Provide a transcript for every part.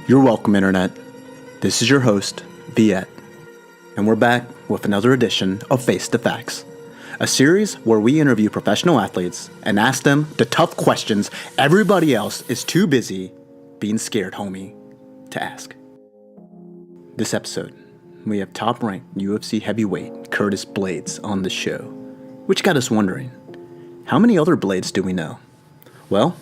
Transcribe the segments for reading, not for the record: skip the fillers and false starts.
You're welcome, Internet. This is your host, Viet, and we're back with another edition of Face the Facts, a series where we interview professional athletes and ask them the tough questions everybody else is too busy being scared, homie, to ask. This episode, we have top-ranked UFC heavyweight Curtis Blaydes on the show, which got us wondering, how many other Blaydes do we know? Well,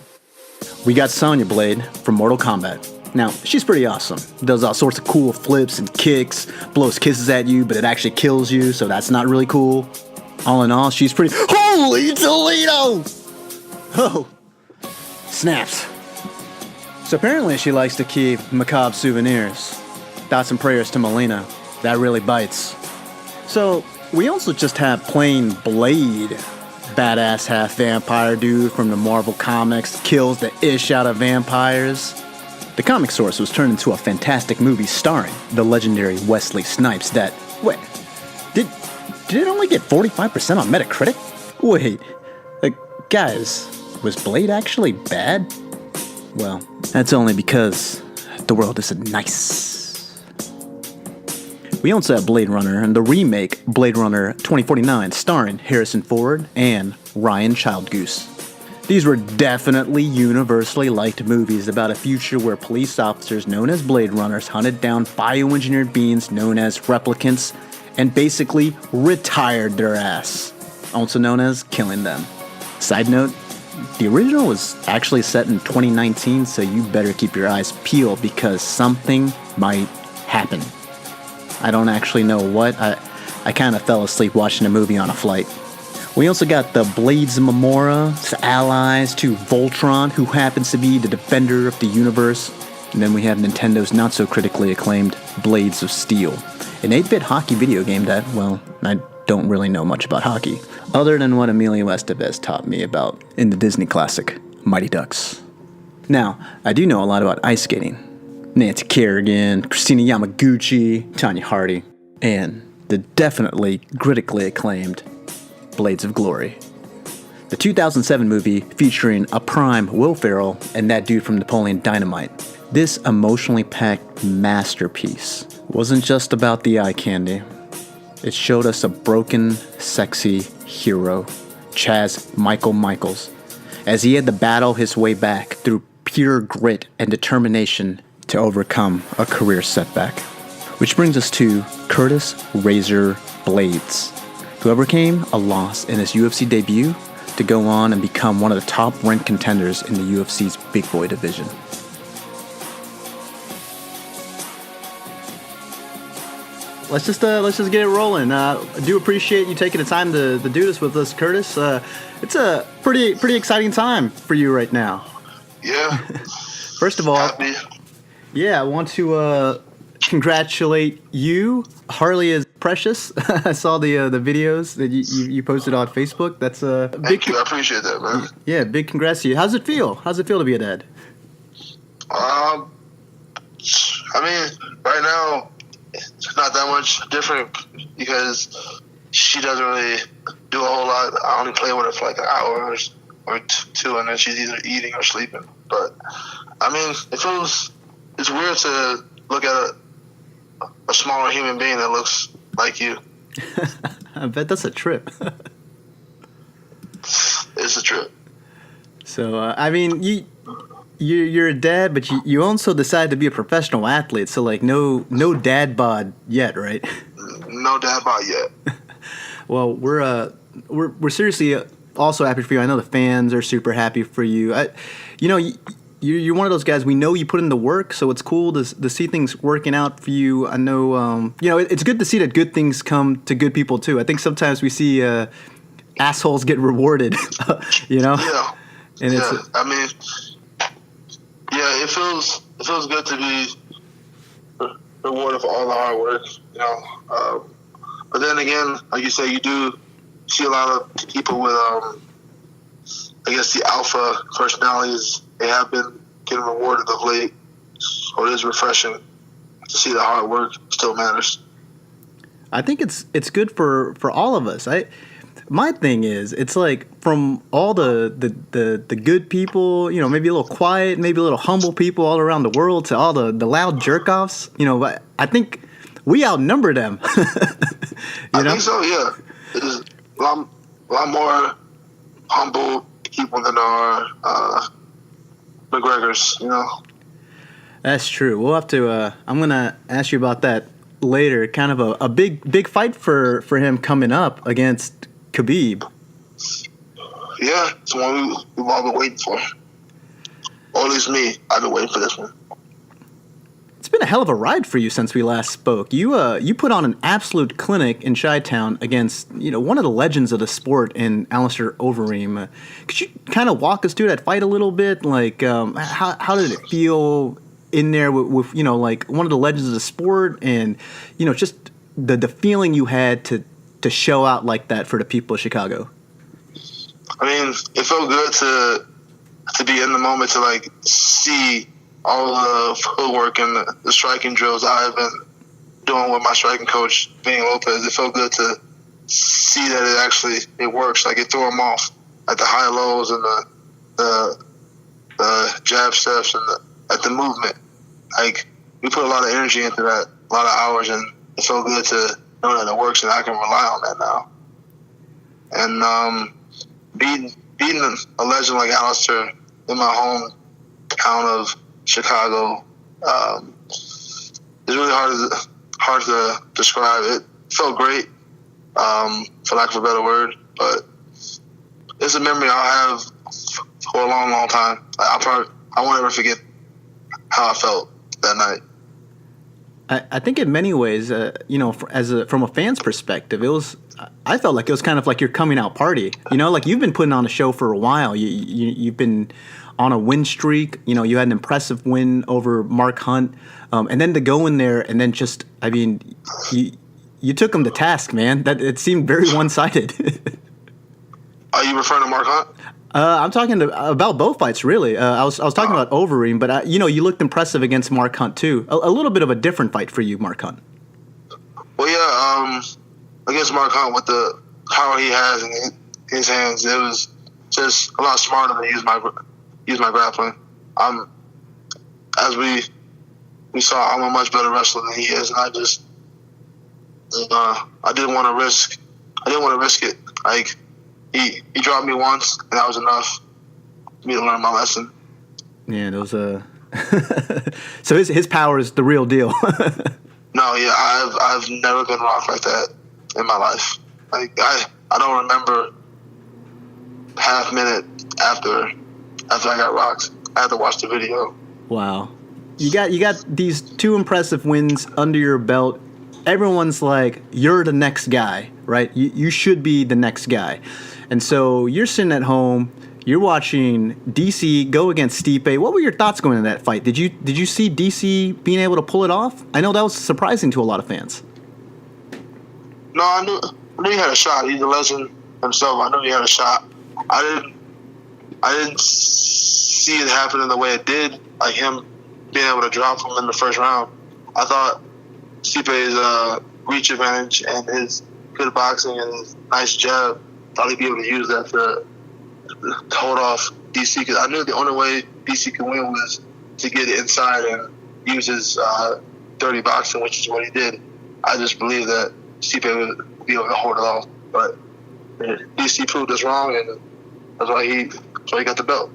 we got Sonya Blade from Mortal Kombat. Now, she's pretty awesome. Does all sorts of cool flips and kicks, blows kisses at you, but it actually kills you, so that's not really cool. All in all, she's pretty... Holy Toledo! Oh, snaps. So apparently she likes to keep macabre souvenirs. Thoughts and prayers to Melina. That really bites. So, we also just have plain Blade. Badass half vampire dude from the Marvel Comics, kills the ish out of vampires. The comic source was turned into a fantastic movie starring the legendary Wesley Snipes that... Wait, did it only get 45% on Metacritic? Wait, guys, was Blade actually bad? Well, that's only because the world isn't nice. We also have Blade Runner and the remake Blade Runner 2049 starring Harrison Ford and Ryan Childgoose. These were definitely universally liked movies about a future where police officers known as Blade Runners hunted down bioengineered beings known as replicants and basically retired their ass, also known as killing them. Side note, the original was actually set in 2019, so you better keep your eyes peeled because something might happen. I don't actually know what. I kind of fell asleep watching a movie on a flight. We also got the Blades of Mamora, allies to Voltron, who happens to be the defender of the universe. And then we have Nintendo's not-so-critically acclaimed Blades of Steel, an 8-bit hockey video game that, well, I don't really know much about hockey, other than what Emilio Estevez taught me about in the Disney classic, Mighty Ducks. Now, I do know a lot about ice skating. Nancy Kerrigan, Christina Yamaguchi, Tanya Hardy, and the definitely critically acclaimed Blades of Glory. The 2007 movie featuring a prime Will Ferrell and that dude from Napoleon Dynamite. This emotionally packed masterpiece wasn't just about the eye candy. It showed us a broken, sexy hero, Chaz Michael Michaels, as he had to battle his way back through pure grit and determination to overcome a career setback. Which brings us to Curtis Razor Blaydes, who overcame a loss in his UFC debut to go on and become one of the top-ranked contenders in the UFC's big boy division. Let's just get it rolling. I do appreciate you taking the time to do this with us, Curtis. It's a pretty exciting time for you right now. Yeah. First of all, happy. Yeah, I want to congratulate you. Harley is precious. I saw the videos that you posted on Facebook. That's a big. Thank you. I appreciate that, man. Yeah, big congrats to you. How's it feel? How's it feel to be a dad? I mean, right now it's not that much different because she doesn't really do a whole lot. I only play with her for like an hour or two, and then she's either eating or sleeping. But I mean, it's weird to look at a smaller human being that looks like you. I bet that's a trip. It's a trip. So, I mean, you're a dad, but you also decided to be a professional athlete. So, like, no dad bod yet, right? No dad bod yet. Well, we're seriously also happy for you. I know the fans are super happy for you. You're one of those guys, we know you put in the work, so it's cool to see things working out for you. I know, it's good to see that good things come to good people, too. I think sometimes we see assholes get rewarded, Yeah. And yeah. I mean, yeah, it feels good to be rewarded for all the hard work, But then again, like you say, you do see a lot of people with, I guess, the alpha personalities. They have been getting rewarded of late, so it is refreshing to see the hard work still matters. I think it's good for all of us. My thing is, it's like from all the good people, maybe a little quiet, maybe a little humble people all around the world, to all the loud jerk offs. I think we outnumber them. I think so. Yeah, there's a lot more humble people than there are McGregors. That's true. We'll have to. I'm gonna ask you about that later. Kind of a big fight for him coming up against Khabib. Yeah, it's one we've all been waiting for. Or at least me. I've been waiting for this one. It's been a hell of a ride for you since we last spoke. You put on an absolute clinic in Chi-Town against one of the legends of the sport in Alistair Overeem. Could you kind of walk us through that fight a little bit? Like how did it feel in there with like one of the legends of the sport, and just the feeling you had to show out like that for the people of Chicago? I mean, it felt good to be in the moment, to like see all the footwork and the striking drills I've been doing with my striking coach, Vinny Lopez. It felt good to see that it works. Like, it threw him off at the high lows and the jab steps and at the movement. Like, we put a lot of energy into that, a lot of hours, and it felt good to know that it works and I can rely on that now. And beating a legend like Alistair in my hometown of Chicago is really hard to describe. It felt great, for lack of a better word, but it's a memory I'll have for a long, long time. I won't ever forget how I felt that night. I think in many ways, from a fan's perspective, I felt like it was kind of like your coming out party. Like, you've been putting on a show for a while. You've been on a win streak. You had an impressive win over Mark Hunt, and then to go in there and then just, I mean, you took him to task, man. That it seemed very one-sided. Are you referring to Mark Hunt? I'm talking about both fights, really. I was talking about Overeem, but you looked impressive against Mark Hunt too. A little bit of a different fight for you, Mark Hunt. Well, yeah, against Mark Hunt, with the power he has in his hands, it was just a lot smarter to use my grappling. As we saw, I'm a much better wrestler than he is, and I didn't want to risk it. Like, he dropped me once, and that was enough for me to learn my lesson. Yeah, those so his power is the real deal. No, yeah, I've never been rocked like that in my life. Like, I don't remember half minute after I got rocked. I had to watch the video. Wow. You got these two impressive wins under your belt. Everyone's like, you're the next guy, right? You should be the next guy. And so you're sitting at home, you're watching DC go against Stipe. What were your thoughts going into that fight? Did you see DC being able to pull it off? I know that was surprising to a lot of fans. No, I knew he had a shot. He's a legend himself. I knew he had a shot. I didn't see it happening the way it did, like him being able to drop him in the first round. I thought Stipe's reach advantage and his good boxing and his nice jab, thought he'd be able to use that to hold off DC, because I knew the only way DC could win was to get inside and use his dirty boxing, which is what he did. I just believe that Stipe would be able to hold it off, but DC proved us wrong, and that's why he got the belt.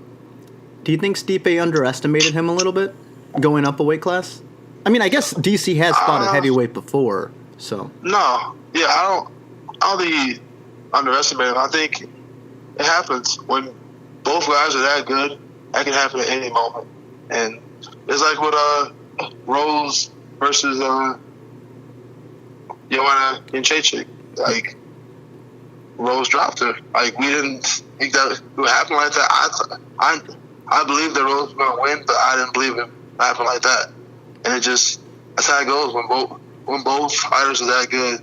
Do you think Stipe underestimated him a little bit, going up a weight class? I mean, I guess DC has fought at heavyweight before, so. No, yeah, I don't think he underestimated him. I think it happens when both guys are that good. That can happen at any moment, and it's like with Rose versus Joanna Jędrzejczyk. Like, Rose dropped her. Like, we didn't think that it would happen like that. I believed that Rose was going to win, but I didn't believe it would happen like that. And that's how it goes. When both fighters are that good,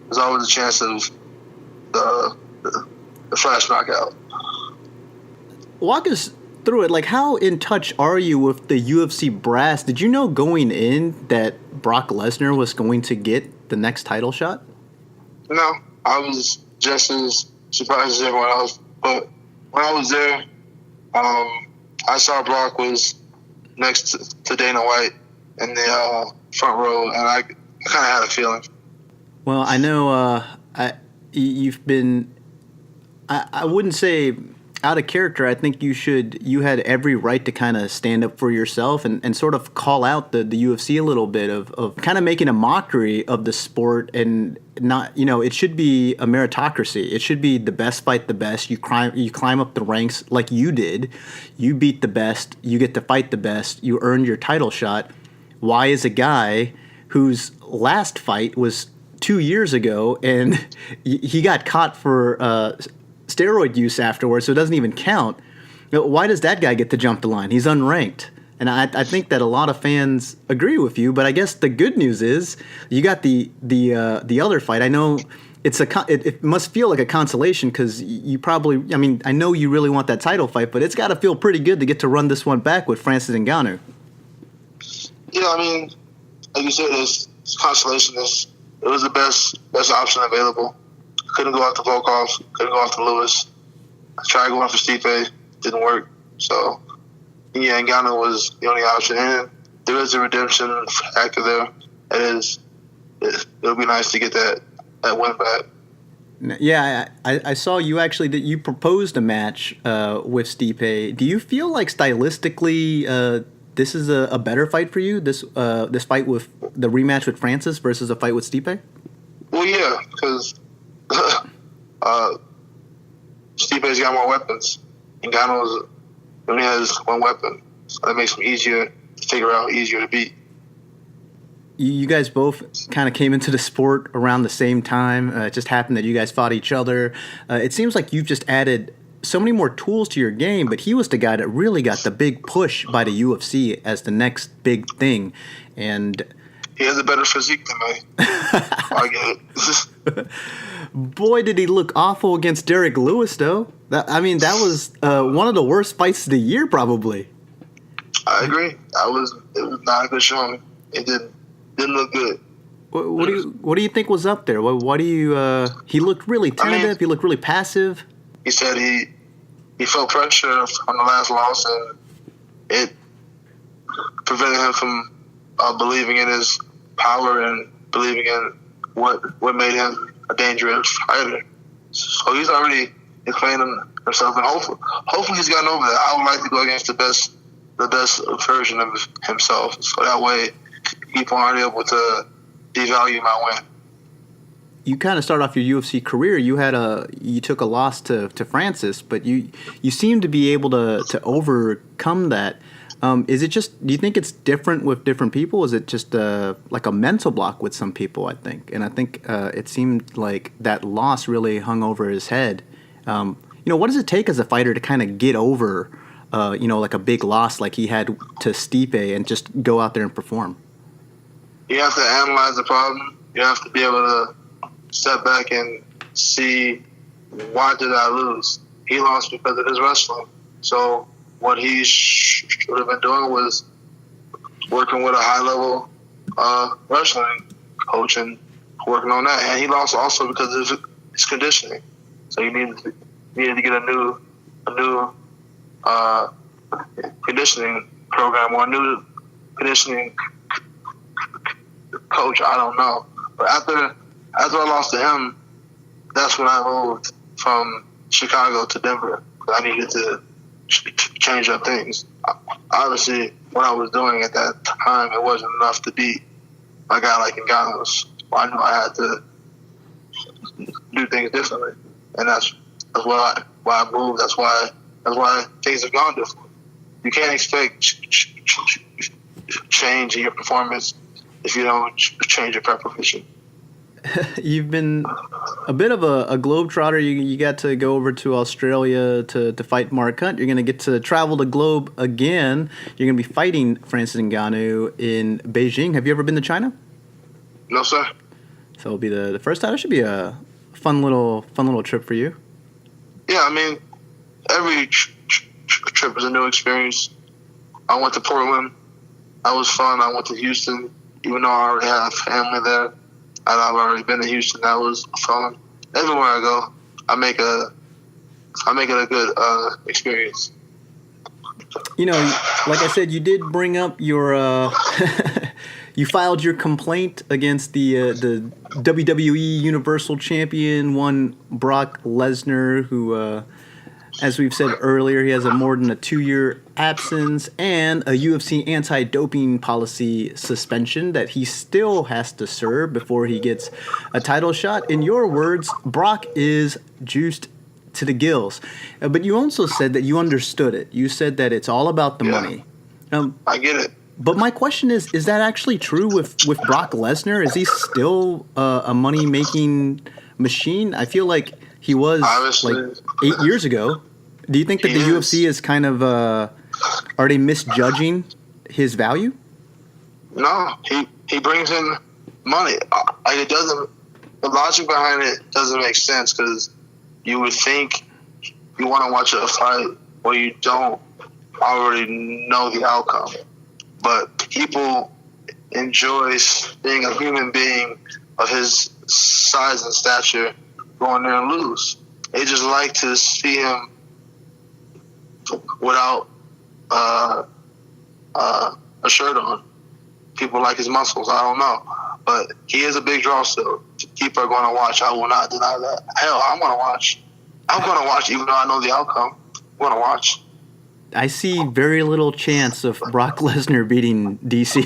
there's always a chance of the flash knockout. Walk us through it. Like, how in touch are you with the UFC brass? Did you know going in that Brock Lesnar was going to get the next title shot? No, I was just as surprises everyone else. But when I was there, I saw Brock was next to Dana White in the front row, and I kind of had a feeling. Well, I know you've been. I wouldn't say out of character. I think you had every right to kind of stand up for yourself and sort of call out the UFC a little bit of kind of making a mockery of the sport, and not, it should be a meritocracy. It should be the best fight the best. You climb up the ranks like you did. You beat the best. You get to fight the best. You earned your title shot. Why is a guy whose last fight was 2 years ago and he got caught for steroid use afterwards, so it doesn't even count? Why does that guy get to jump the line? He's unranked. And I think that a lot of fans agree with you, but I guess the good news is you got the other fight. I know it must feel like a consolation, because you probably, I know you really want that title fight, but it's got to feel pretty good to get to run this one back with Francis Ngannou. Yeah, like you said, it's consolation. It was the best option available. Couldn't go after Volkov, couldn't go after Lewis. I tried going for Stipe, didn't work. So, yeah, Ngannou was the only option. And there is a redemption factor there. It'll be nice to get that win back. Yeah, I saw you actually that you proposed a match with Stipe. Do you feel like stylistically this is a better fight for you? This fight with the rematch with Francis versus a fight with Stipe? Well, yeah, because Stipe's got more weapons. Ngannou only has one weapon, so that makes him easier to figure out, easier to beat. You guys both kind of came into the sport around the same time. It just happened that you guys fought each other. It seems like you've just added so many more tools to your game, but he was the guy that really got the big push by the UFC as the next big thing. And he has a better physique than me. I get it. Boy, did he look awful against Derek Lewis, though. That was one of the worst fights of the year, probably. I agree. It was not a good showing. It didn't look good. What do you think was up there? What do you? He looked really tentative. He looked really passive. He said he felt pressure from the last loss, and it prevented him from believing in his power and believing in what made him a dangerous fighter. So he's already explaining himself, and hopefully he's gotten over that. I would like to go against the best version of himself, so that way people aren't able to devalue my win. You kind of start off your UFC career. You took a loss to Francis, but you seem to be able to overcome that. Is it just? Do you think it's different with different people? Is it just like a mental block with some people? I think it seemed like that loss really hung over his head. What does it take as a fighter to kind of get over, like a big loss like he had to Stipe and just go out there and perform? You have to analyze the problem. You have to be able to step back and see, why did I lose? He lost because of his wrestling. So what he should have been doing was working with a high-level wrestling coach and working on that. And he lost also because of his conditioning. So he needed to get a new conditioning program or a new conditioning coach. I don't know. But after I lost to him, that's when I moved from Chicago to Denver. I needed to change up things. Obviously, what I was doing at that time, it wasn't enough to beat a guy like Ngannou. So I knew I had to do things differently, and that's why I moved. That's why things have gone different. You can't expect change in your performance if you don't change your preparation. You've been a bit of a globetrotter. You got to go over to Australia to fight Mark Hunt. You're going to get to travel the globe again. You're going to be fighting Francis Ngannou in Beijing. Have you ever been to China? No, sir. So it'll be the first time. It should be a fun little trip for you. Yeah, every trip is a new experience. I went to Portland. That was fun. I went to Houston, even though I already have family there. And I've already been to Houston. That was fun. Everywhere I go, I make it a good experience. You know, like I said, you did bring up your you filed your complaint against the WWE Universal Champion, one Brock Lesnar, who, as we've said earlier, he has a more than a 2-year absence and a UFC anti-doping policy suspension that he still has to serve before he gets a title shot. In your words, Brock is juiced to the gills. But you also said that you understood it. You said that it's all about the money. I get it. But my question is that actually true with Brock Lesnar? Is he still a money-making machine? I feel like he was Obviously. like 8 years ago. Do you think that the UFC is kind of, are they misjudging his value? No, he brings in money. It doesn't, the logic behind it doesn't make sense, because you would think you want to watch a fight where you don't already know the outcome. But people enjoy seeing a human being of his size and stature go in there and lose. They just like to see him without a shirt on. People like his muscles. I don't know. But he is a big draw still. People are going to watch. I will not deny that. Hell, I'm going to watch. I'm going to watch even though I know the outcome. I'm going to watch. I see very little chance of Brock Lesnar beating DC.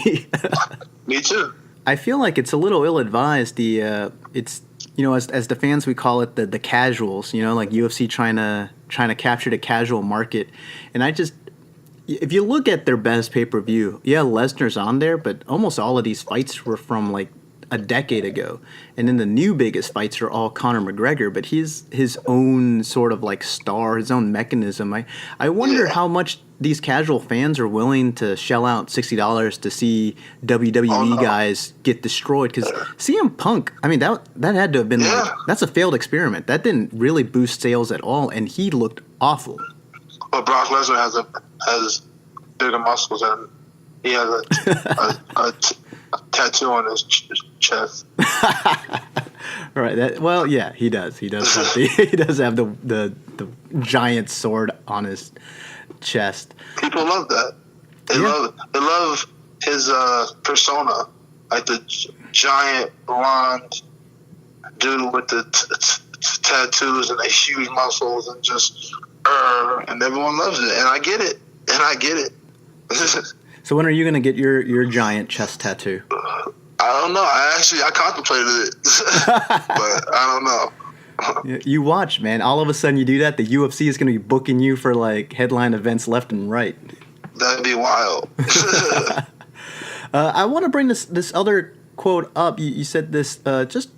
Me too. I feel like it's a little ill-advised. It's, you know, as the fans we call it the casuals. You know, like UFC trying to capture the casual market. And I just, if you look at their best pay-per-view, yeah, Lesnar's on there, but almost all of these fights were from like a decade ago. And then the new biggest fights are all Conor McGregor, but he's his own sort of like star, his own mechanism. I wonder how much these casual fans are willing to shell out $60 to see WWE guys get destroyed. Because CM Punk, I mean, that had to have been like, that's a failed experiment. That didn't really boost sales at all, and he looked awful. But Brock Lesnar has bigger muscles, and he has a tattoo on his chest. Right. Well, yeah, he does. He does have the giant sword on his chest. People love that. They love his persona, like the giant blonde dude with the tattoos and the huge muscles and just and everyone loves it, and I get it. So when are you going to get your giant chest tattoo? I don't know. I contemplated it, but I don't know. You watch, man. All of a sudden you do that, the UFC is going to be booking you for like headline events left and right. That'd be wild. I want to bring this other quote up. You said this just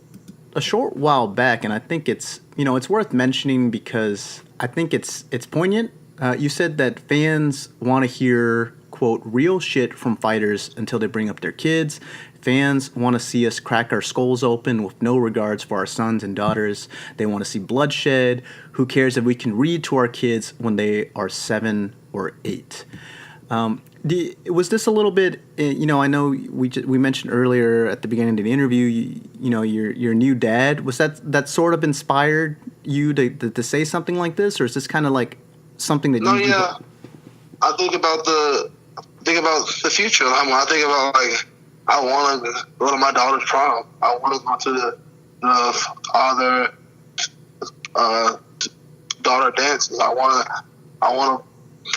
a short while back, and I think it's worth mentioning because I think it's poignant. You said that fans want to hear, quote, real shit from fighters until they bring up their kids. Fans want to see us crack our skulls open with no regards for our sons and daughters. They want to see bloodshed. Who cares if we can read to our kids when they are 7 or 8? Was this a little bit, I know we mentioned earlier at the beginning of the interview, your new dad. Was that sort of inspired you to say something like this? Or is this kind of like something that you do? I think about the future. I think about like, I want to go to my daughter's prom. I want to go to the father daughter dances. I want to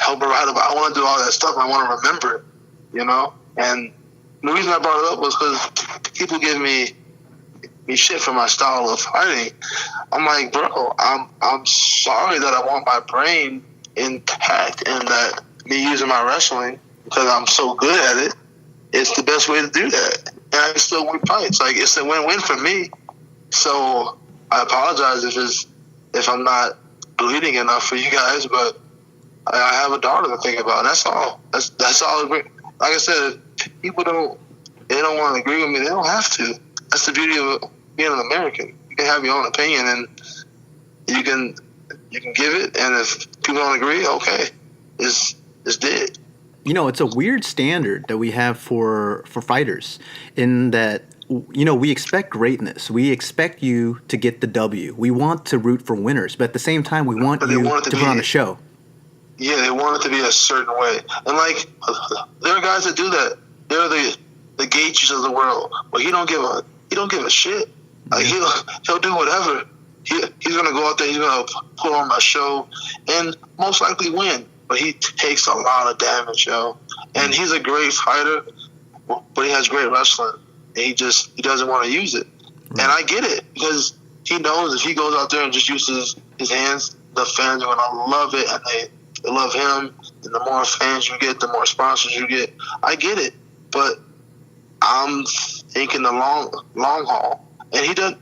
help her write about. I want to do all that stuff. I want to remember it, And the reason I brought it up was because people give me shit for my style of fighting. I'm like, bro, I'm sorry that I want my brain intact and that me using my wrestling because I'm so good at it. It's the best way to do that. And I can still win fights. Like, it's a win-win for me. So I apologize if I'm not bleeding enough for you guys, but I have a daughter to think about. That's all. That's all. Like I said, if people don't want to agree with me, they don't have to. That's the beauty of being an American. You can have your own opinion, and you can give it. And if people don't agree, okay, it's dead. It's a weird standard that we have for fighters in that we expect greatness. We expect you to get the W. We want to root for winners, but at the same time, we want you to put on a show. Yeah, they want it to be a certain way. And, like, there are guys that do that. They're the Gaethjes of the world. But he don't give a shit. Like, he'll do whatever. He's going to go out there, he's going to put on a show and most likely win. But he takes a lot of damage, yo. And he's a great fighter, but he has great wrestling. And he doesn't want to use it. Right. And I get it, because he knows if he goes out there and just uses his hands, the fans are going to love it, and they love him. And the more fans you get, the more sponsors you get. I get it. But I'm thinking the long haul. And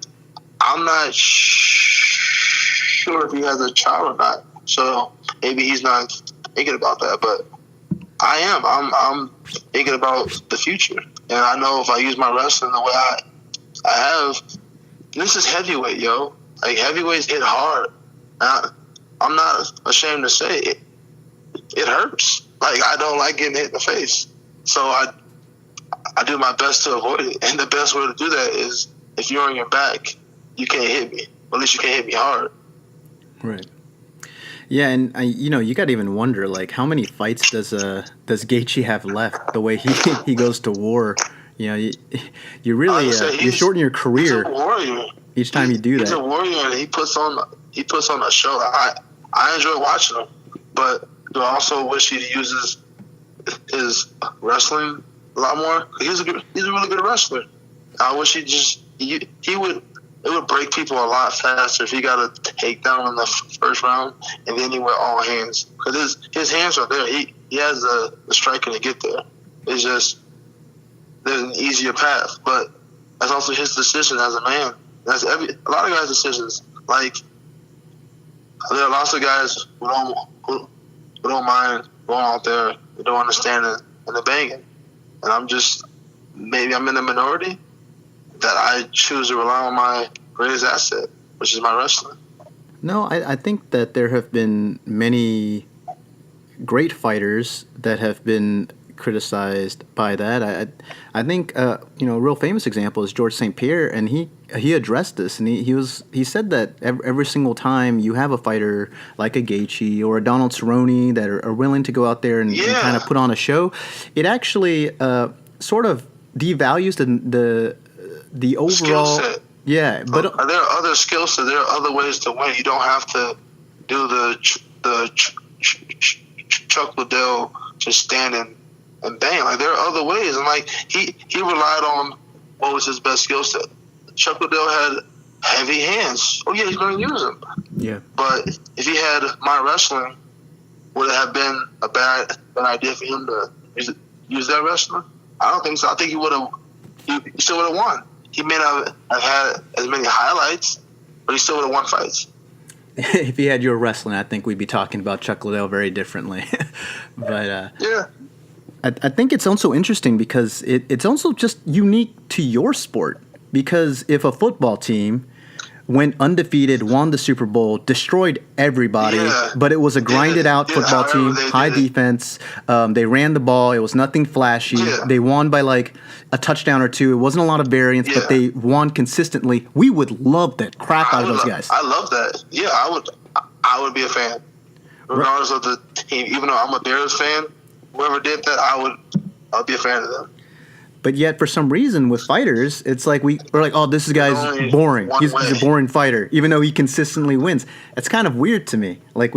I'm not sure if he has a child or not. So maybe he's not thinking about that. But I am. I'm thinking about the future. And I know if I use my wrestling the way I have, this is heavyweight, yo. Like, heavyweights hit hard. I'm not ashamed to say it. It hurts. Like, I don't like getting hit in the face. So I do my best to avoid it. And the best way to do that is, if you're on your back, you can't hit me. Or at least you can't hit me hard. Right. Yeah, and you got to even wonder, like, how many fights does Gaethje have left? The way he goes to war, you really you shorten your career. He's a warrior. Each time you do that. He's a warrior, and he puts on a show. I enjoy watching him, but do I also wish he uses his wrestling a lot more? He's a really good wrestler. I wish he would. It would break people a lot faster if he got a takedown in the first round and then he went all hands. Because his hands are there. He has the striking to get there. It's just, there's an easier path. But that's also his decision as a man. That's a lot of guys' decisions. Like, there are lots of guys who don't mind going out there, who don't understand it, and they're banging. And maybe I'm in the minority, that I choose to rely on my greatest asset, which is my wrestling. No, I think that there have been many great fighters that have been criticized by that. I think a real famous example is George St. Pierre, and he addressed this, and he said that every single time you have a fighter like a Gaethje or a Donald Cerrone that are willing to go out there and kind of put on a show, it actually sort of devalues the overall skill set. Yeah, but there are other skill sets. There are other ways to win. You don't have to do the Chuck Liddell just standing and bang. Like, there are other ways, and like he relied on what was his best skill set. Chuck Liddell had heavy hands. Oh yeah, he's going to use them. Yeah. But if he had my wrestling, would it have been a bad idea for him to use that wrestling? I don't think so. I think he would have. He still would have won. He may not have had as many highlights, but he still would have won fights. If he had your wrestling, I think we'd be talking about Chuck Liddell very differently. But yeah, I think it's also interesting because it's also just unique to your sport. Because if a football team went undefeated, won the Super Bowl, destroyed everybody, but it was a grinded-out football team, high defense. They ran the ball. It was nothing flashy. They won by like a touchdown or two. It wasn't a lot of variance, but they won consistently. We would love that crap out of those guys. I love that. Yeah, I would be a fan, regardless of the team. Even though I'm a Bears fan, whoever did that, I'd be a fan of them. But yet, for some reason, with fighters, it's like we're like, oh, this guy's boring. He's a boring fighter, even though he consistently wins. It's kind of weird to me. Like,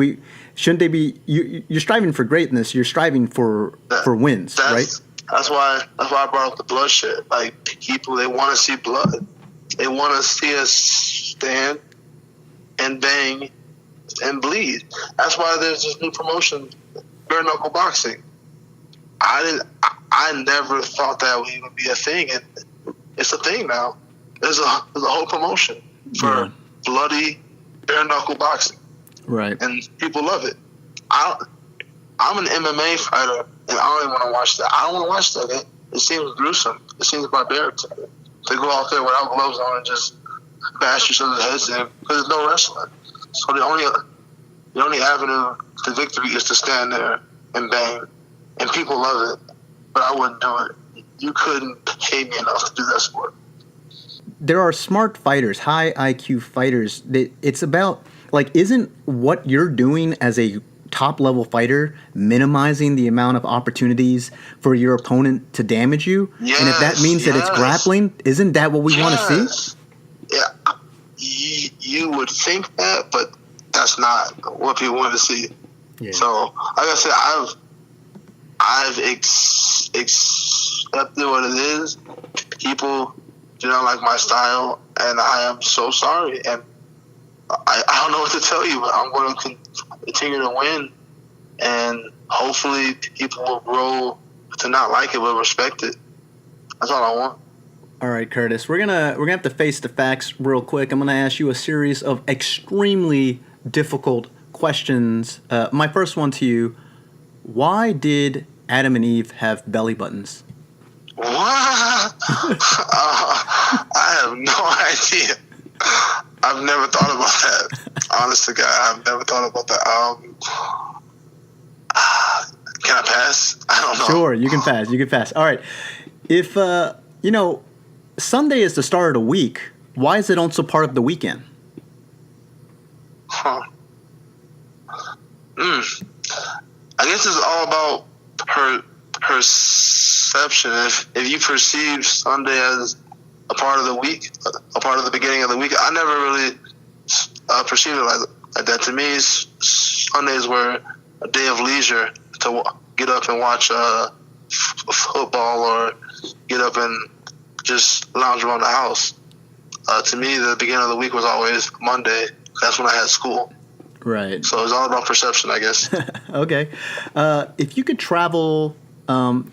shouldn't they be? You're striving for greatness. You're striving for wins, right? That's why I brought up the blood shit. Like, people, they want to see blood. They want to see us stand and bang and bleed. That's why there's this new promotion, bare knuckle boxing. I never thought that would even be a thing, and it's a thing now. There's a whole promotion for bloody bare knuckle boxing, right? And people love it. I'm an MMA fighter, and I don't even want to watch that. I don't want to watch that. It seems gruesome. It seems barbaric to me. To go out there without gloves on and just bash each other's heads in, because there's no wrestling. So the only avenue to victory is to stand there and bang, and people love it. But I wouldn't do it. You couldn't pay me enough to do that sport. there are smart fighters, high IQ fighters. That it's about like, isn't what you're doing as a top level fighter minimizing the amount of opportunities for your opponent to damage you? Yes, and if that means that it's grappling, isn't that what we want to see? Yeah, you would think that, but that's not what people want to see. Yeah. So, like I said, I've accepted what it is. People do not like my style, and I am so sorry. And I don't know what to tell you, but I'm going to continue to win, and hopefully people will grow to not like it but respect it. That's all I want. All right, Curtis, we're gonna have to face the facts real quick. I'm gonna ask you a series of extremely difficult questions. My first one to you: why did Adam and Eve have belly buttons? What? I have no idea. I've never thought about that. Honest to God, I've never thought about that. Can I pass? I don't know. Sure, you can pass. You can pass. All right. If Sunday is the start of the week, why is it also part of the weekend? Huh. I guess it's all about perception. If you perceive Sunday as a part of the week, a part of the beginning of the week, I never really perceived it like that. To me, Sundays were a day of leisure to get up and watch football or get up and just lounge around the house. To me, the beginning of the week was always Monday. That's when I had school. Right. So it's all about perception, I guess. Okay. If you could travel to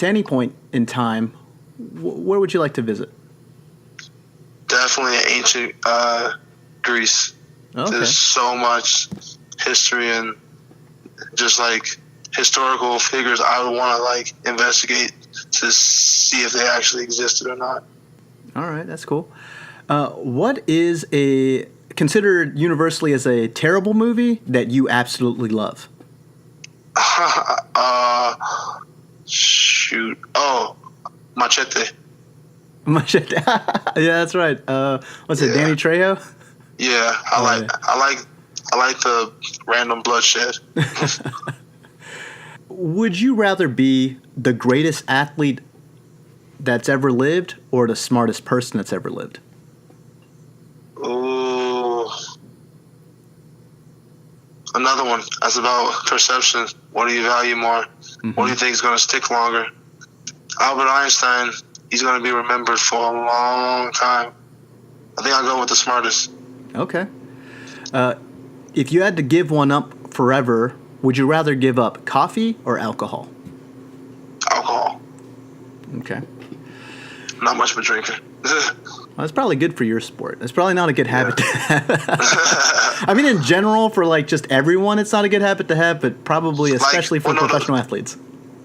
any point in time, where would you like to visit? Definitely ancient Greece. Okay. There's so much history and just like historical figures I would want to like investigate to see if they actually existed or not. All right, that's cool. What is considered universally as a terrible movie that you absolutely love? Shoot. Oh, Machete. Machete. Yeah, that's right. What's it? Danny Trejo. Yeah, I like the random bloodshed. Would you rather be the greatest athlete that's ever lived or the smartest person that's ever lived? Ooh. Another one. That's about perception. What do you value more? Mm-hmm. What do you think is going to stick longer? Albert Einstein, he's going to be remembered for a long time. I think I'll go with the smartest. Okay. If you had to give one up forever, would you rather give up coffee or alcohol? Alcohol. Okay. Not much of a drinker. Well, that's probably good for your sport. It's probably not a good habit to have. I mean, in general, for like just everyone, it's not a good habit to have, but probably especially for professional athletes.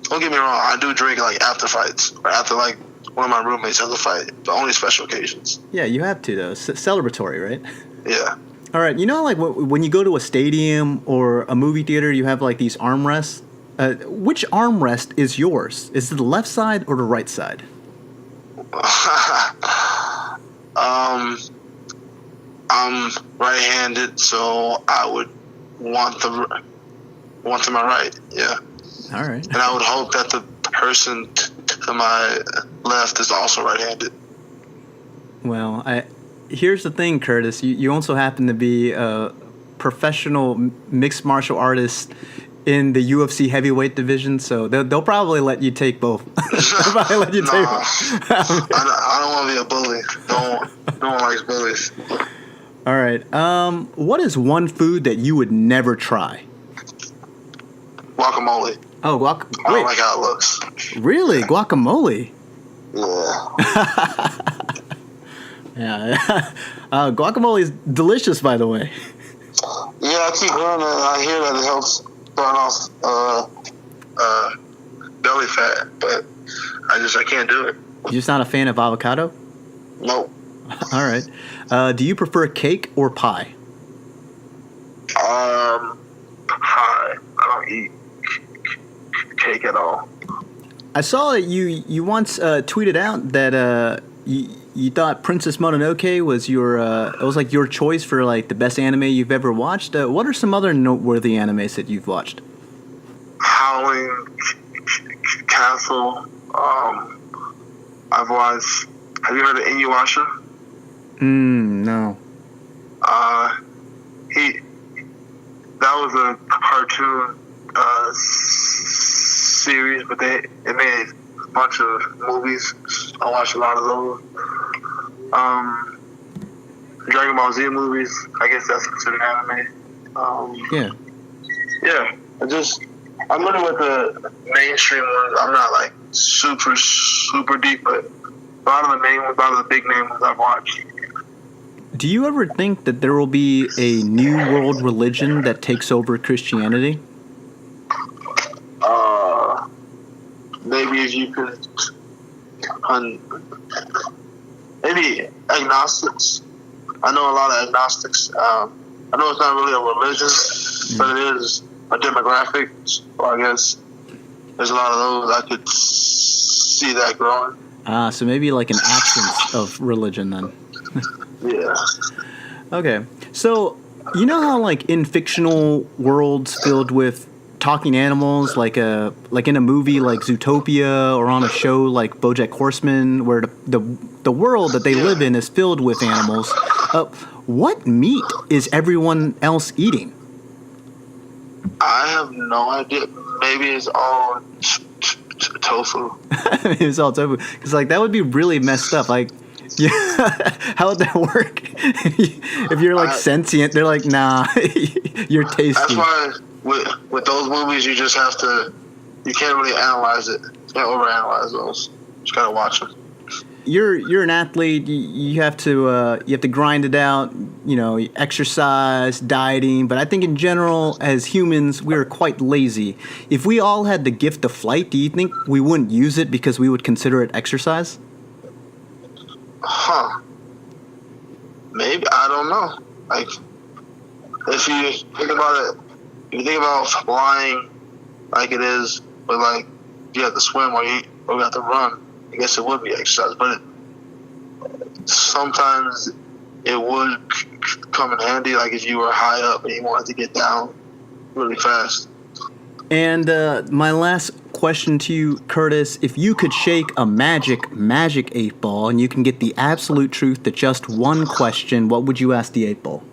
Don't get me wrong. I do drink like after fights or after like one of my roommates has a fight, but only special occasions. Yeah, you have to, though. Celebratory, right? Yeah. All right. You know, like when you go to a stadium or a movie theater, you have like these armrests. Which armrest is yours? Is it the left side or the right side? I'm right-handed, so I would want to my right. Yeah. All right. And I would hope that the person to my left is also right-handed. Well, here's the thing, Curtis. You also happen to be a professional mixed martial artist in the UFC heavyweight division, so they'll probably let you take both. They'll probably let you take both. I don't want to be a bully. No one likes bullies. All right. What is one food that you would never try? Guacamole. Oh, I don't like how it looks. Really? Guacamole? Yeah. Yeah. Guacamole is delicious, by the way. Yeah, I keep hearing that. I hear that it helps burn off belly fat, but I can't do it. You're just not a fan of avocado? Nope. All right. Do you prefer cake or pie? Pie. I don't eat cake at all. I saw that you once tweeted out that You thought Princess Mononoke was it was like your choice for like the best anime you've ever watched. What are some other noteworthy animes that you've watched? Howling Castle. I've watched. Have you heard of Inuyasha? No. That was a cartoon series, but it made a bunch of movies. I watched a lot of those. Dragon Ball Z movies. I guess that's considered anime. Yeah. Yeah. I'm really with the mainstream ones. I'm not like super deep, but a lot of the big name ones I've watched. Do you ever think that there will be a new world religion that takes over Christianity? Maybe if you could, maybe agnostics. I know a lot of agnostics. I know it's not really a religion, but it is a demographic. So I guess there's a lot of those. I could see that growing. So maybe like an absence of religion then. Yeah. Okay. So, you know how like in fictional worlds filled with talking animals, like in a movie like Zootopia or on a show like BoJack Horseman, where the world that they live in is filled with animals, what meat is everyone else eating? I have no idea. Maybe it's all tofu. It's all tofu. Because like that would be really messed up. Like, yeah, how would that work? If you're like sentient, they're like, nah, you're tasty. That's why with those movies, you just have to. You can't really analyze it. You can't overanalyze those. You just gotta watch them. You're an athlete. You have to grind it out. You know, exercise, dieting. But I think in general, as humans, we're quite lazy. If we all had the gift of flight, do you think we wouldn't use it because we would consider it exercise? Huh. Maybe. I don't know. Like, if you think about flying like it is, but like you have to swim or you have to run, I guess it would be exercise. But sometimes it would come in handy, like if you were high up and you wanted to get down really fast. And my last question to you, Curtis, if you could shake a magic 8-ball and you can get the absolute truth to just one question, what would you ask the 8-ball?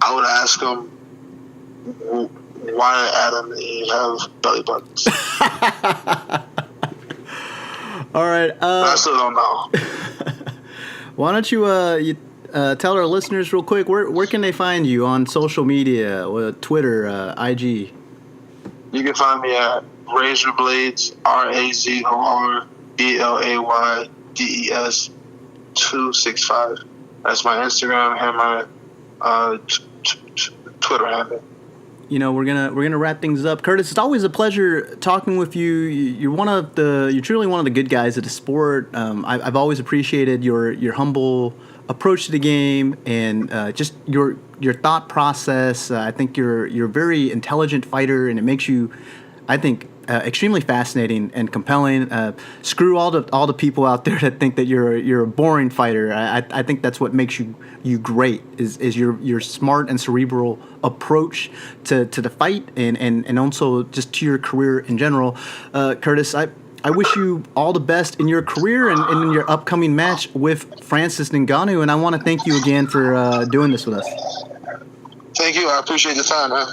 I would ask him, why Adam and Eve have belly buttons? All right. I still don't know. Why don't you tell our listeners real quick, where can they find you on social media, Twitter, IG? You can find me at Razor Blaydes, RAZORBLAYDES 265. That's my Instagram and my Twitter handle. You know, we're gonna wrap things up. Curtis, it's always a pleasure talking with you. You're truly one of the good guys at the sport. I've always appreciated your humble approach to the game and just your thought process. I think you're a very intelligent fighter, and it makes you, I think, extremely fascinating and compelling. Screw all the people out there that think that you're a boring fighter. I think that's what makes you great is your smart and cerebral approach to the fight and also just to your career in general. Curtis, I wish you all the best in your career and in your upcoming match with Francis Ngannou, and I want to thank you again for doing this with us. Thank you. I appreciate the time, man.